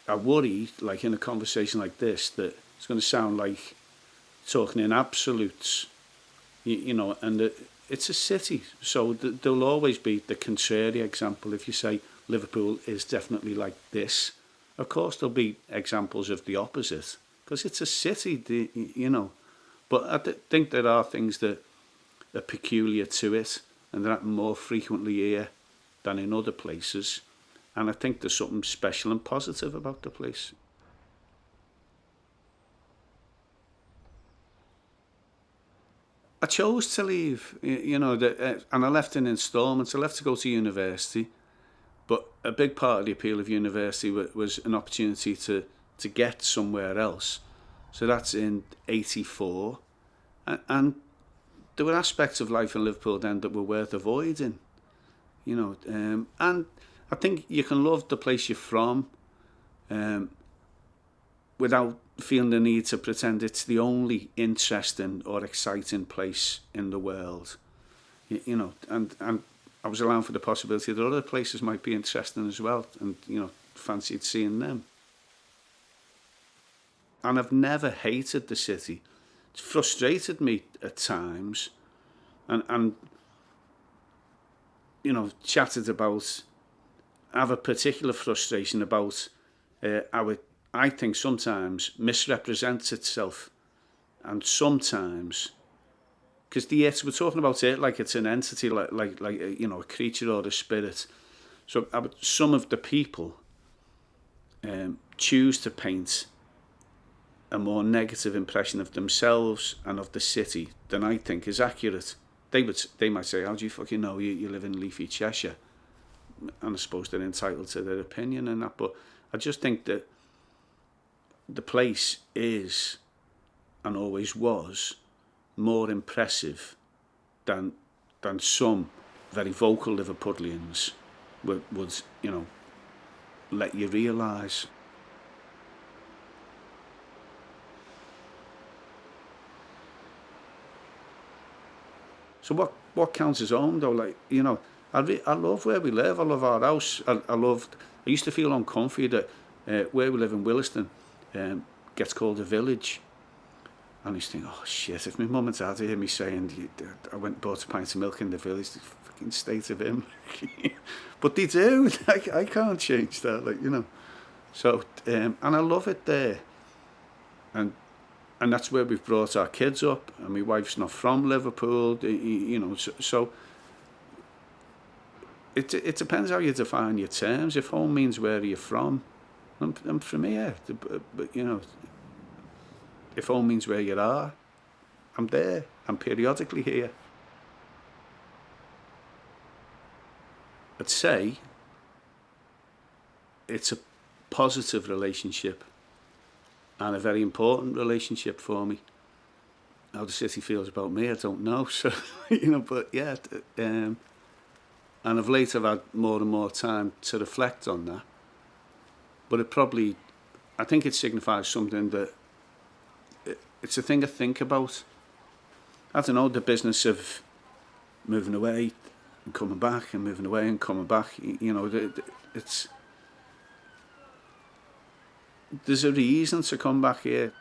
I worry, like in a conversation like this, that it's going to sound like talking in absolutes, you know, and it's a city, so there'll always be the contrary example. If you say Liverpool is definitely like this, of course there'll be examples of the opposite, because it's a city, you know. But I think there are things that are peculiar to it, and that happen more frequently here than in other places. And I think there's something special and positive about the place. I chose to leave, you know, and I left in instalments. I left to go to university, but a big part of the appeal of university was an opportunity to get somewhere else. So that's in '84, and there were aspects of life in Liverpool then that were worth avoiding, you know. And I think you can love the place you're from um, without feeling the need to pretend it's the only interesting or exciting place in the world, you know. And I was allowing for the possibility that other places might be interesting as well, and, you know, fancied seeing them. And I've never hated the city. It's frustrated me at times, and you know, chatted about, I have a particular frustration about how it, I think, sometimes misrepresents itself, and sometimes, because the it, we're talking about it like it's an entity, like you know, a creature or a spirit. So some of the people choose to paint a more negative impression of themselves and of the city than I think is accurate. They might say, "How do you fucking know you live in leafy Cheshire?" And I suppose they're entitled to their opinion and that. But I just think that the place is, and always was, more impressive than some very vocal Liverpudlians would, you know, let you realise. So what counts as home though? Like, you know, I love where we live. I love our house. I used to feel uncomfy that where we live in Williston gets called a village. And I used to think, oh shit, if my mum and dad hear me saying I went and bought a pint of milk in the village, the fucking state of him. But they do. I can't change that, like, you know. So and I love it there. And that's where we've brought our kids up, and my wife's not from Liverpool, you know, so it depends how you define your terms. If home means where are you from, I'm from here, but you know, if home means where you are, I'm there, I'm periodically here. I'd say it's a positive relationship and a very important relationship for me. How the city feels about me, I don't know. So, you know, but yeah, and of late I've had more and more time to reflect on that. But I think it signifies something that it's a thing I think about. I don't know, the business of moving away and coming back and moving away and coming back. You know, there's a reason to come back here.